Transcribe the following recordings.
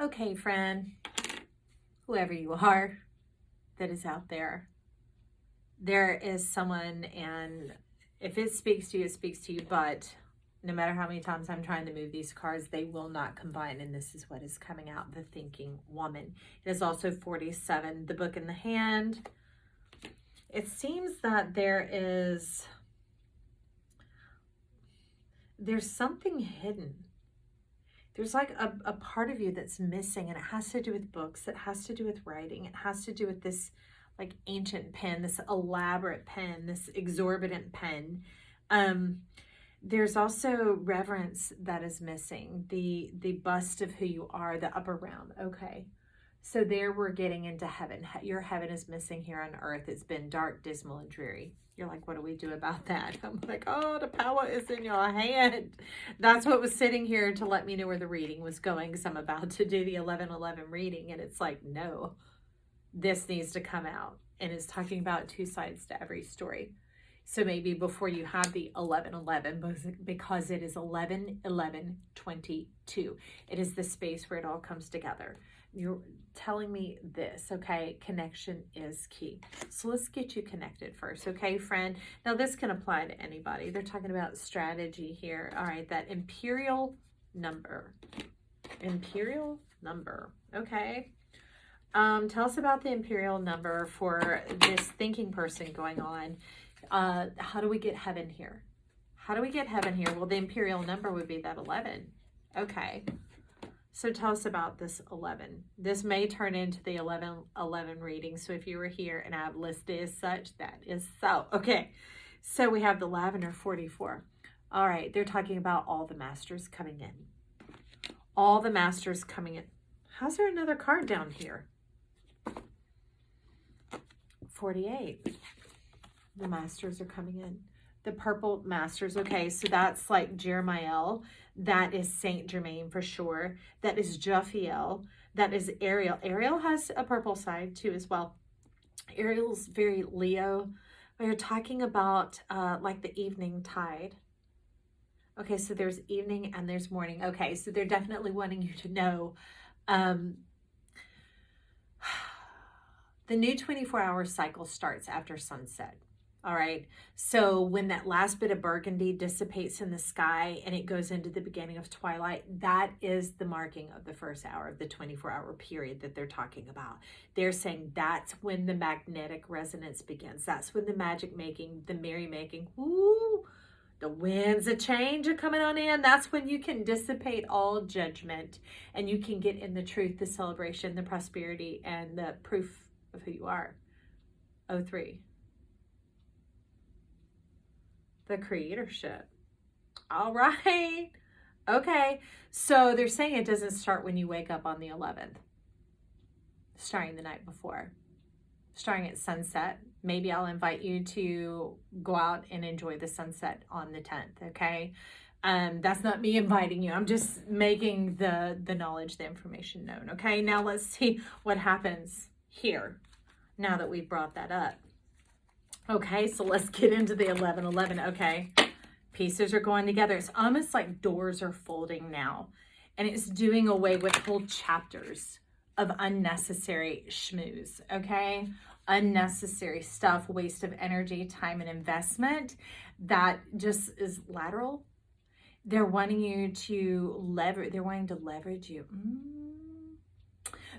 Okay, friend, whoever you are that is out there, there is someone, and if it speaks to you, it speaks to you, but no matter how many times I'm trying to move these cards, they will not combine, and this is what is coming out, the thinking woman. It is also 47, the book in the hand. It seems that there's something hidden. There's like a part of you that's missing, and it has to do with books. It has to do with writing. It has to do with this like ancient pen, this elaborate pen, this exorbitant pen. There's also reverence that is missing, the bust of who you are, the upper realm. Okay. So there we're getting into heaven. Your heaven is missing here on earth. It's been dark, dismal, and dreary. You're like, what do we do about that? I'm like, oh, the power is in your hand. That's what was sitting here to let me know where the reading was going, because I'm about to do the 11:11 reading. And it's like, no, this needs to come out. And it's talking about two sides to every story. So maybe before you have the 11:11, because it is 11:11:22. It is the space where it all comes together. You're telling me this, okay? Connection is key. So let's get you connected first, okay, friend? Now, this can apply to anybody. They're talking about strategy here. All right, that imperial number. Imperial number, okay? Tell us about the imperial number for this thinking person going on. How do we get heaven here? How do we get heaven here? Well, the imperial number would be that 11. Okay. So tell us about this 11. This may turn into the 11:11 reading. So if you were here and I've listed as such, that is so. Okay. So we have the lavender 44. All right. They're talking about all the masters coming in. All the masters coming in. How's there another card down here? 48. The masters are coming in. The purple masters. Okay, so that's like Jeremiah. That is Saint Germain for sure. That is Jophiel. That is Ariel. Ariel has a purple side too as well. Ariel's very Leo. We're talking about like the evening tide. Okay, so there's evening and there's morning. Okay, so they're definitely wanting you to know the new 24-hour cycle starts after sunset. All right. So when that last bit of burgundy dissipates in the sky and it goes into the beginning of twilight, that is the marking of the first hour of the 24-hour period that they're talking about. They're saying that's when the magnetic resonance begins. That's when the magic making, the merrymaking, woo, the winds of change are coming on in. That's when you can dissipate all judgment and you can get in the truth, the celebration, the prosperity, and the proof of who you are. 03. The creatorship. All right. Okay. So they're saying it doesn't start when you wake up on the 11th. Starting the night before. Starting at sunset. Maybe I'll invite you to go out and enjoy the sunset on the 10th. Okay. That's not me inviting you. I'm just making the knowledge, the information known. Okay. Now let's see what happens here now that we've brought that up. Okay, so let's get into the 11:11. Okay, pieces are going together. It's almost like doors are folding now, and it's doing away with whole chapters of unnecessary schmooze. Okay, unnecessary stuff, waste of energy, time, and investment that just is lateral. They're wanting you to leverage. They're wanting to leverage you.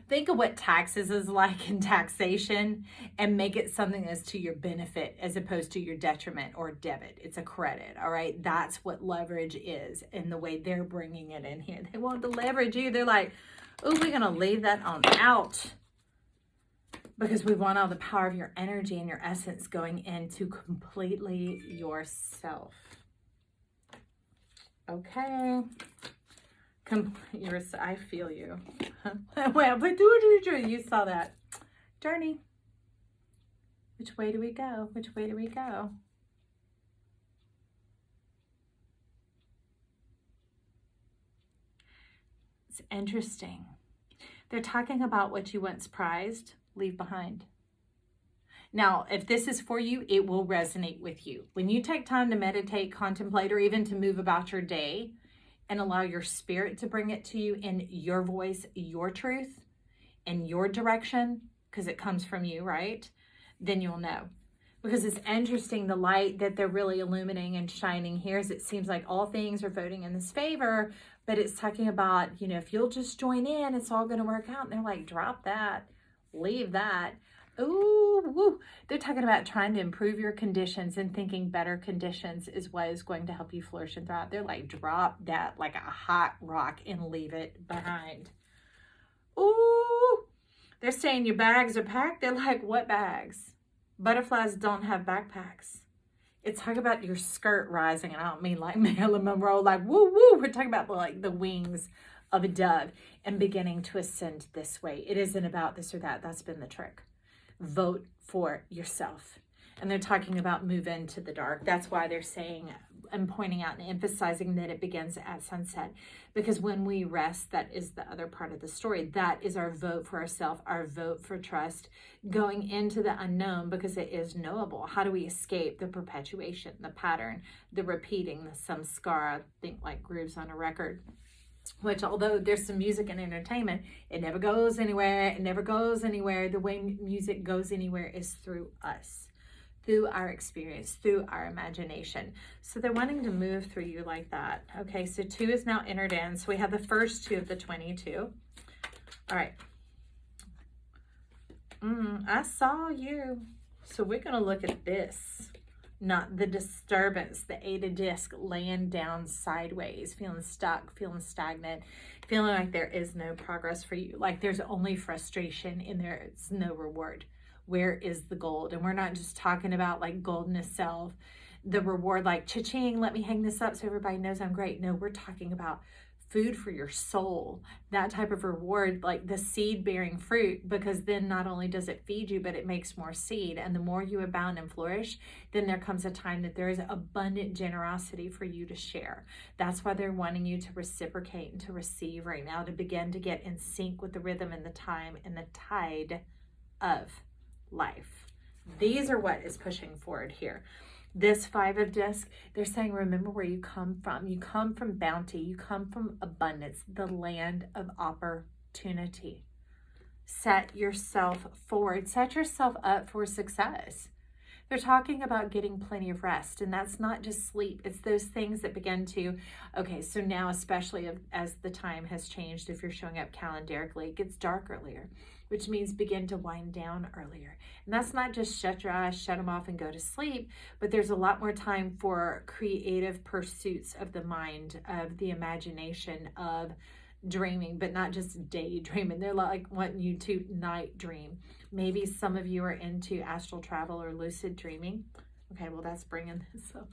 Think of what taxes is like in taxation and make it something that's to your benefit as opposed to your detriment or debit. It's a credit, all right? That's what leverage is in the way they're bringing it in here. They want to leverage you. They're like, oh, we're going to leave that on out because we want all the power of your energy and your essence going into completely yourself. Okay. I feel you. Well, but you saw that. Journey. Which way do we go? Which way do we go? It's interesting. They're talking about what you once prized, leave behind. Now, if this is for you, it will resonate with you. When you take time to meditate, contemplate, or even to move about your day, and allow your spirit to bring it to you in your voice, your truth, and your direction, because it comes from you, right? Then you'll know. Because it's interesting, the light that they're really illuminating and shining here is it seems like all things are voting in this favor, but it's talking about, if you'll just join in, it's all going to work out. And they're like, drop that, leave that. Ooh, woo. They're talking about trying to improve your conditions and thinking better conditions is what is going to help you flourish and thrive. They're like, drop that like a hot rock and leave it behind. Ooh, they're saying your bags are packed. They're like, what bags? Butterflies don't have backpacks. It's talking about your skirt rising, and I don't mean like Marilyn Monroe, like woo woo. We're talking about like the wings of a dove and beginning to ascend this way. It isn't about this or that. That's been the trick. Vote for yourself. And they're talking about move into the dark. That's why they're saying and pointing out and emphasizing that it begins at sunset. Because when we rest, that is the other part of the story. That is our vote for ourselves, our vote for trust, going into the unknown because it is knowable. How do we escape the perpetuation, the pattern, the repeating, the samskara, think like grooves on a record? Which, although there's some music and entertainment, it never goes anywhere. It never goes anywhere. The way music goes anywhere is through us, through our experience, through our imagination. So they're wanting to move through you like that. Okay, so 2 is now entered in. So we have the first 2 of the 22. All right. I saw you. So we're going to look at this. Not the disturbance, the 8 of disc, laying down sideways, feeling stuck, feeling stagnant, feeling like there is no progress for you, like there's only frustration and there's no reward. Where is the gold? And we're not just talking about like gold in itself, the reward like cha-ching, let me hang this up so everybody knows I'm great. No, we're talking about food for your soul, that type of reward, like the seed bearing fruit, because then not only does it feed you, but it makes more seed. And the more you abound and flourish, then there comes a time that there is abundant generosity for you to share. That's why they're wanting you to reciprocate and to receive right now, to begin to get in sync with the rhythm and the time and the tide of life. These are what is pushing forward here. This 5 of disc, they're saying, remember where you come from. You come from bounty. You come from abundance, the land of opportunity. Set yourself forward. Set yourself up for success. They're talking about getting plenty of rest, and that's not just sleep. It's those things that begin to, okay, so now especially as the time has changed, if you're showing up calendarically, it gets dark earlier, which means begin to wind down earlier. And that's not just shut your eyes, shut them off and go to sleep, but there's a lot more time for creative pursuits of the mind, of the imagination, of dreaming, but not just daydreaming. They're like wanting you to night dream. Maybe some of you are into astral travel or lucid dreaming. Okay, well, that's bringing this up.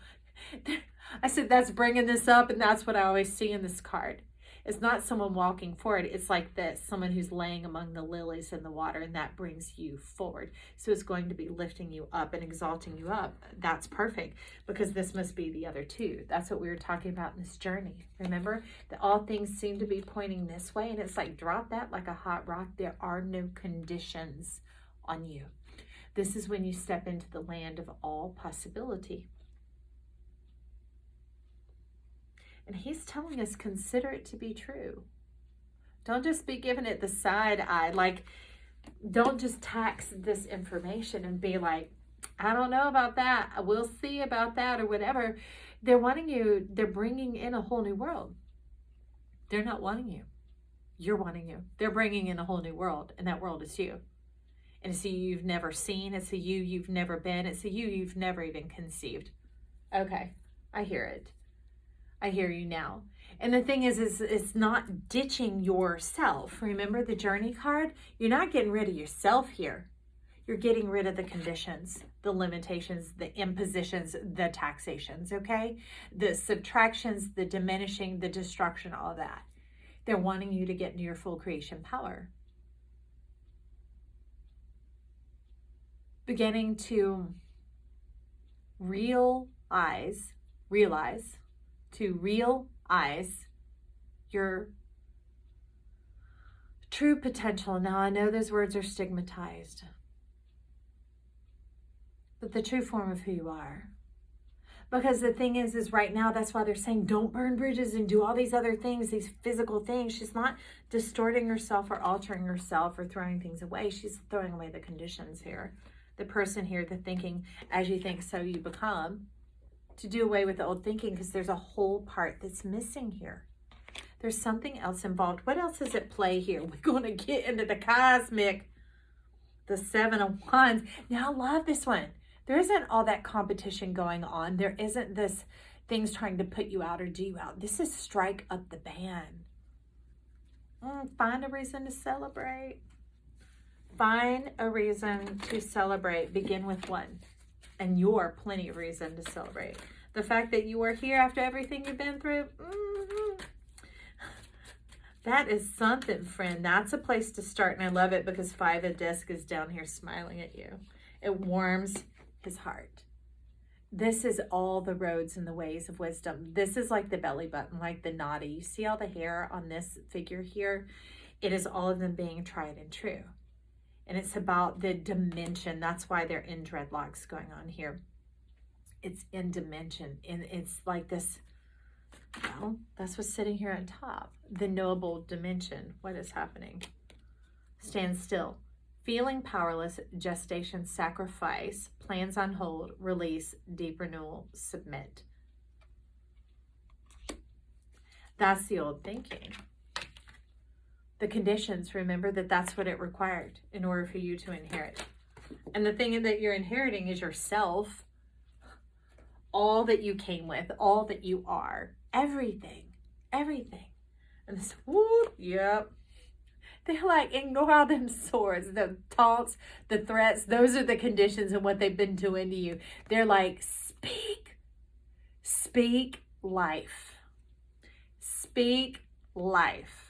I said that's bringing this up, and that's what I always see in this card. It's not someone walking forward. It's like this, someone who's laying among the lilies in the water, and that brings you forward. So it's going to be lifting you up and exalting you up. That's perfect, because this must be the other 2. That's what we were talking about in this journey. Remember that all things seem to be pointing this way, and it's like drop that like a hot rock. There are no conditions on you. This is when you step into the land of all possibility. And he's telling us, consider it to be true. Don't just be giving it the side eye. Like, don't just tax this information and be like, I don't know about that. We'll see about that or whatever. They're wanting you, they're bringing in a whole new world. They're not wanting you. You're wanting you. They're bringing in a whole new world, and that world is you. And it's a you you've never seen. It's a you you've never been. It's a you you've never even conceived. Okay, I hear it. I hear you now. And the thing is it's not ditching yourself. Remember the journey card? You're not getting rid of yourself here. You're getting rid of the conditions, the limitations, the impositions, the taxations, okay? The subtractions, the diminishing, the destruction, all that. They're wanting you to get into your full creation power. Beginning to realize your true potential. Now, I know those words are stigmatized, but the true form of who you are. Because the thing is right now, that's why they're saying don't burn bridges and do all these other things, these physical things. She's not distorting herself or altering herself or throwing things away. She's throwing away the conditions here. The person here, the thinking, as you think, so you become. To do away with the old thinking, because there's a whole part that's missing here. There's something else involved. What else is at play here? We're going to get into the cosmic, the 7 of Wands. Now, I love this one. There isn't all that competition going on. There isn't this things trying to put you out or do you out. This is strike up the band. Find a reason to celebrate. Find a reason to celebrate. Begin with one. And you're plenty of reason to celebrate. The fact that you are here after everything you've been through, that is something, friend. That's a place to start. And I love it because 5 of Discs is down here smiling at you. It warms his heart. This is all the roads and the ways of wisdom. This is like the belly button, like the naughty. You see all the hair on this figure here? It is all of them being tried and true. And it's about the dimension. That's why they're in dreadlocks going on here. It's in dimension. And it's like this, well, that's what's sitting here on top. The knowable dimension. What is happening? Stand still. Feeling powerless, gestation, sacrifice, plans on hold, release, deep renewal, submit. That's the old thinking. The conditions, remember that's what it required in order for you to inherit. And the thing that you're inheriting is yourself, all that you came with, all that you are, everything. And this, whoop, yep. They're like, ignore all them swords, the taunts, the threats. Those are the conditions and what they've been doing to you. They're like, speak life. Speak life.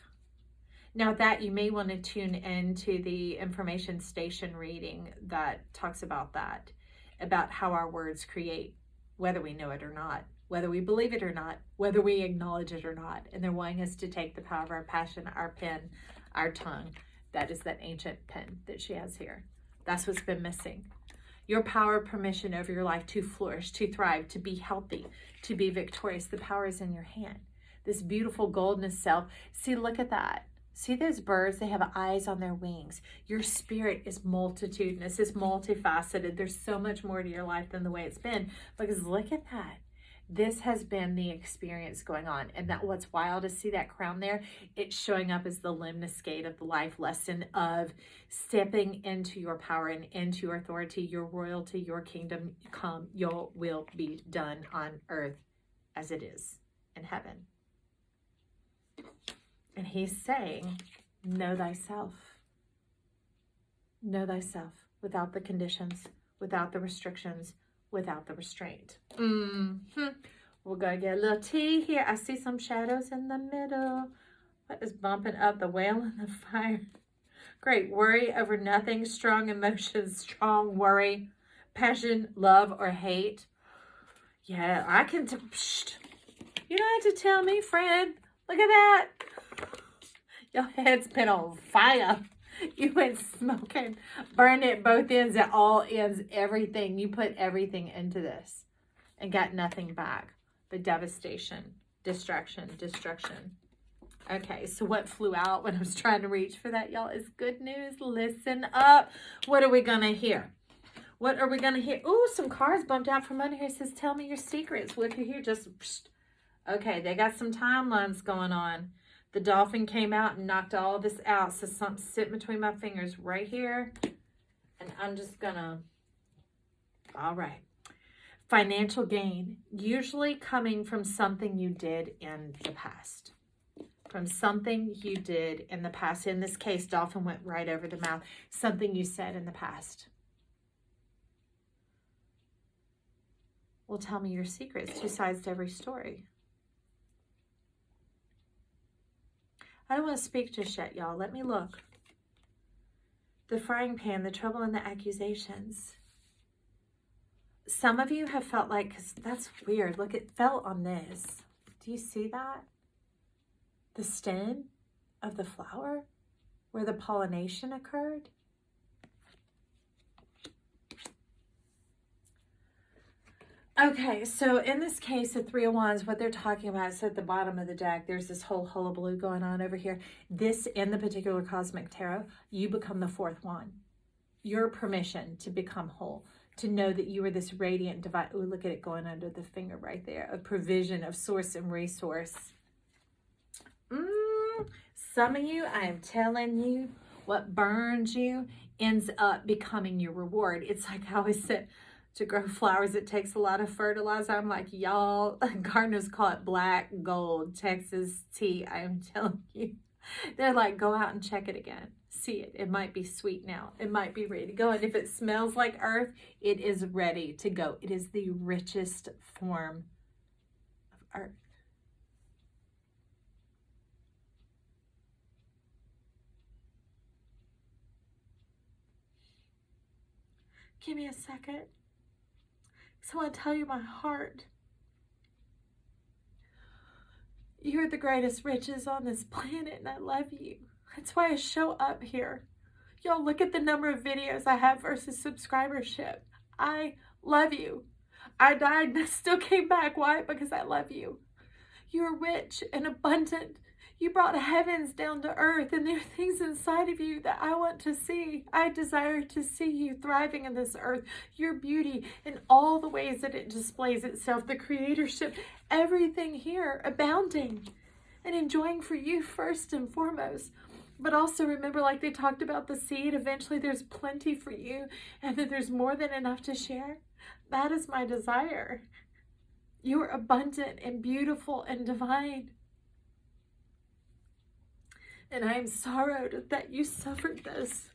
Now that you may want to tune into the information station reading that talks about that, about how our words create, whether we know it or not, whether we believe it or not, whether we acknowledge it or not. And they're wanting us to take the power of our passion, our pen, our tongue. That is that ancient pen that she has here. That's what's been missing. Your power, permission over your life to flourish, to thrive, to be healthy, to be victorious. The power is in your hand. This beautiful golden self. See, look at that. See those birds? They have eyes on their wings. Your spirit is multitudinous. It's multifaceted. There's so much more to your life than the way it's been. Because look at that. This has been the experience going on. And that what's wild to see that crown there, it's showing up as the lemniscate of the life lesson of stepping into your power and into your authority, your royalty, your kingdom come, your will be done on earth as it is in heaven. And he's saying, know thyself. Know thyself without the conditions, without the restrictions, without the restraint. We're going to get a little tea here. I see some shadows in the middle. What is bumping up? The whale and the fire. Great. Worry over nothing. Strong emotions. Strong worry. Passion, love, or hate. Yeah, I can... You don't have to tell me, friend. Look at that. Your head's been on fire. You went smoking, burned it both ends, at all ends, everything. You put everything into this and got nothing back but devastation, distraction, destruction. Okay, so what flew out when I was trying to reach for that, y'all, is good news. Listen up. What are we going to hear? What are we going to hear? Ooh, some cards bumped out from under here. It says, tell me your secrets. What if you hear just... Okay, they got some timelines going on. The dolphin came out and knocked all this out. So something's sitting between my fingers right here. And I'm just gonna, all right. Financial gain, usually coming from something you did in the past. From something you did in the past. In this case, dolphin went right over the mouth. Something you said in the past. Well, tell me your secrets. 2 sides to every story. I don't want to speak just yet, y'all. Let me look. The frying pan, the trouble and the accusations. Some of you have felt like, because that's weird. Look, it fell on this. Do you see that? The stem of the flower where the pollination occurred. Okay, so in this case, the Three of Wands, what they're talking about is at the bottom of the deck, there's this whole hullabaloo going on over here. This, in the particular Cosmic Tarot, you become the fourth wand. Your permission to become whole, to know that you are this radiant divine. Oh, look at it going under the finger right there. A provision of source and resource. Some of you, I am telling you, what burns you ends up becoming your reward. It's like I always said, to grow flowers, it takes a lot of fertilizer. I'm like, y'all, gardeners call it black gold, Texas tea. I am telling you. They're like, go out and check it again. See it. It might be sweet now. It might be ready to go. And if it smells like earth, it is ready to go. It is the richest form of earth. Give me a second. So I want to tell you my heart. You're the greatest riches on this planet, and I love you. That's why I show up here. Y'all, look at the number of videos I have versus subscribership. I love you. I died and I still came back. Why? Because I love you. You are rich and abundant. You brought heavens down to earth, and there are things inside of you that I want to see. I desire to see you thriving in this earth, your beauty in all the ways that it displays itself, the creatorship, everything here abounding and enjoying for you first and foremost. But also remember, like they talked about the seed, eventually there's plenty for you, and that there's more than enough to share. That is my desire. You are abundant and beautiful and divine. And I am sorrowed that you suffered this,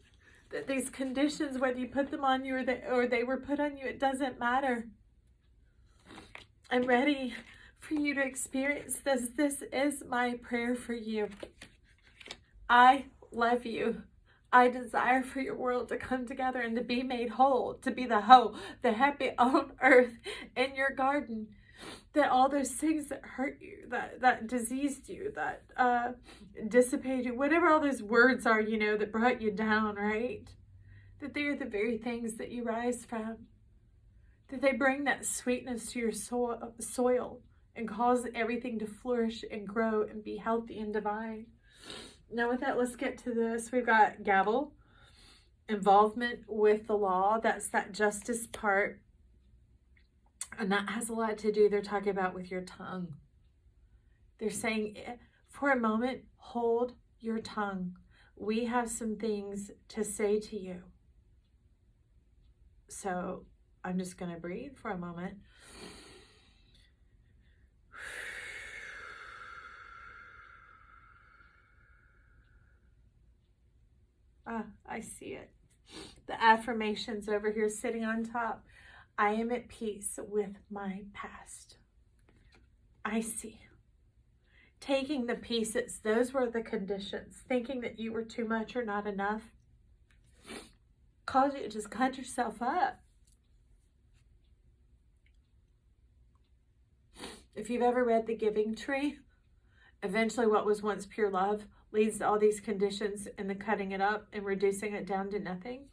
that these conditions, whether you put them on you or they were put on you, it doesn't matter. I'm ready for you to experience this. This is my prayer for you. I love you. I desire for your world to come together and to be made whole, to be the whole, the happy on earth in your garden. That all those things that hurt you, that diseased you, that dissipated you, whatever all those words are, you know, that brought you down, right? That they are the very things that you rise from. That they bring that sweetness to your soil and cause everything to flourish and grow and be healthy and divine. Now with that, let's get to this. We've got gavel, involvement with the law. That's that justice part. And that has a lot to do, they're talking about, with your tongue. They're saying, for a moment, hold your tongue. We have some things to say to you. So I'm just going to breathe for a moment. I see it. The affirmations over here sitting on top. I am at peace with my past. I see. Taking the pieces, those were the conditions. Thinking that you were too much or not enough caused you to just cut yourself up. If you've ever read The Giving Tree, eventually what was once pure love leads to all these conditions and the cutting it up and reducing it down to nothing.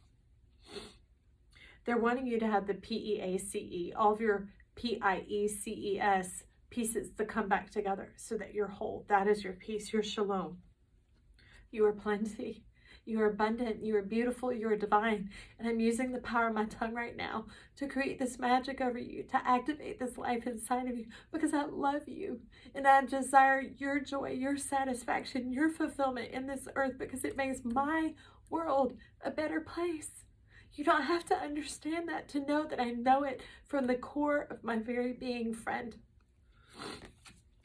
They're wanting you to have the PEACE, all of your PIECES pieces to come back together so that you're whole. That is your peace, your shalom. You are plenty. You are abundant. You are beautiful. You are divine. And I'm using the power of my tongue right now to create this magic over you, to activate this life inside of you, because I love you. And I desire your joy, your satisfaction, your fulfillment in this earth, because it makes my world a better place. You don't have to understand that to know that I know it from the core of my very being, friend.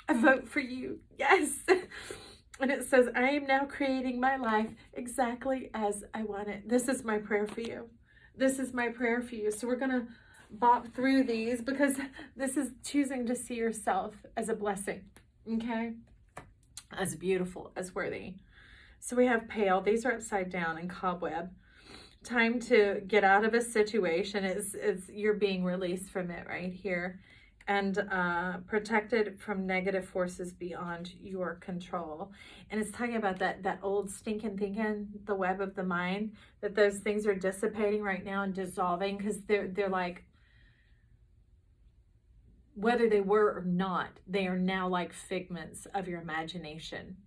I vote for you. Yes. And it says, I am now creating my life exactly as I want it. This is my prayer for you. This is my prayer for you. So we're going to bop through these, because this is choosing to see yourself as a blessing. Okay? As beautiful, as worthy. So we have pale. These are upside down and cobweb. Time to get out of a situation is you're being released from it right here, and protected from negative forces beyond your control. And it's talking about that old stinking thinking, the web of the mind, that those things are dissipating right now and dissolving, because they're like, whether they were or not, they are now like figments of your imagination.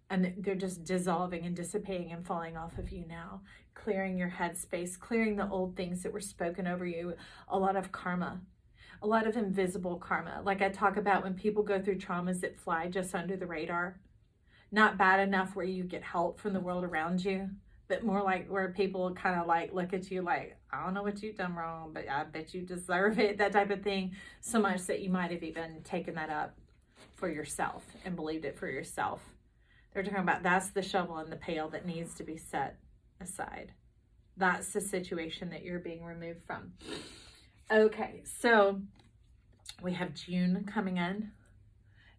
And they're just dissolving and dissipating and falling off of you now. Clearing your headspace, clearing the old things that were spoken over you. A lot of karma, a lot of invisible karma. Like I talk about when people go through traumas that fly just under the radar. Not bad enough where you get help from the world around you, but more like where people kind of like look at you like, I don't know what you've done wrong, but I bet you deserve it, that type of thing. So much that you might have even taken that up for yourself and believed it for yourself. They're talking about that's the shovel in the pail that needs to be set aside. That's the situation that you're being removed from. Okay, so we have June coming in.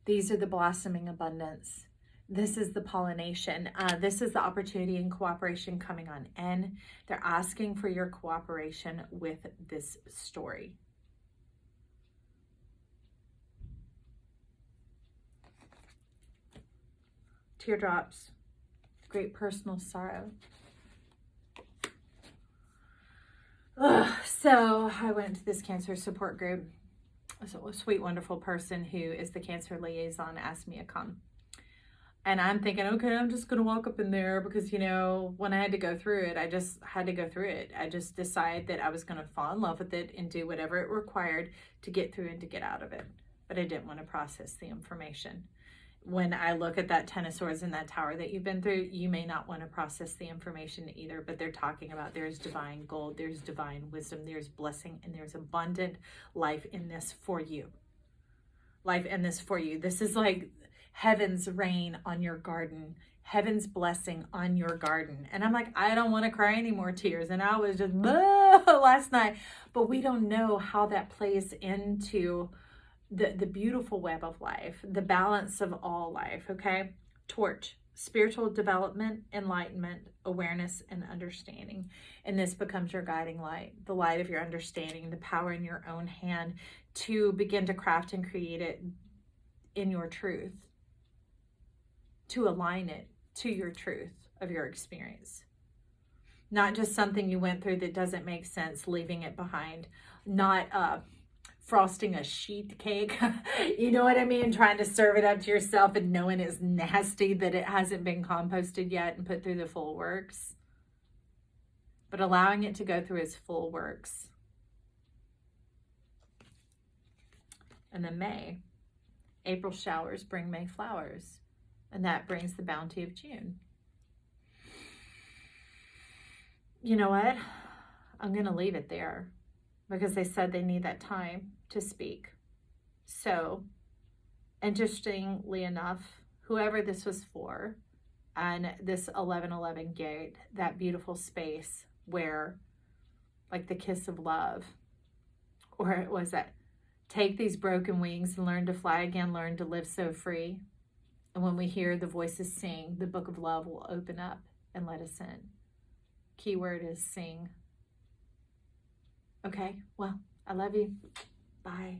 These are the blossoming abundance. This is the pollination. This is the opportunity and cooperation coming on in. They're asking for your cooperation with this story. Teardrops, great personal sorrow. So I went to this cancer support group. So a sweet, wonderful person who is the cancer liaison asked me to come. And I'm thinking, okay, I'm just going to walk up in there because, you know, when I had to go through it, I just had to go through it. I just decided that I was going to fall in love with it and do whatever it required to get through and to get out of it. But I didn't want to process the information. When I look at that 10 of Swords in that tower that you've been through, you may not want to process the information either, but they're talking about there's divine gold, there's divine wisdom, there's blessing, and there's abundant life in this for you. Life in this for you. This is like heaven's rain on your garden, heaven's blessing on your garden. And I'm like, I don't want to cry any more tears. And I was just last night, but we don't know how that plays into the beautiful web of life, the balance of all life. Okay. Torch, spiritual development, enlightenment, awareness, and understanding. And this becomes your guiding light, the light of your understanding, the power in your own hand to begin to craft and create it in your truth, to align it to your truth of your experience. Not just something you went through that doesn't make sense, leaving it behind. Not frosting a sheet cake, you know what I mean? Trying to serve it up to yourself and knowing it's nasty that it hasn't been composted yet and put through the full works. But allowing it to go through its full works. And then May. April showers bring May flowers. And that brings the bounty of June. You know what? I'm going to leave it there because they said they need that time to speak. So, interestingly enough, whoever this was for, and this 1111 gate, that beautiful space where, like the kiss of love, or it was that, take these broken wings and learn to fly again, learn to live so free. And when we hear the voices sing, the book of love will open up and let us in. Keyword is sing. Okay, well, I love you. Bye.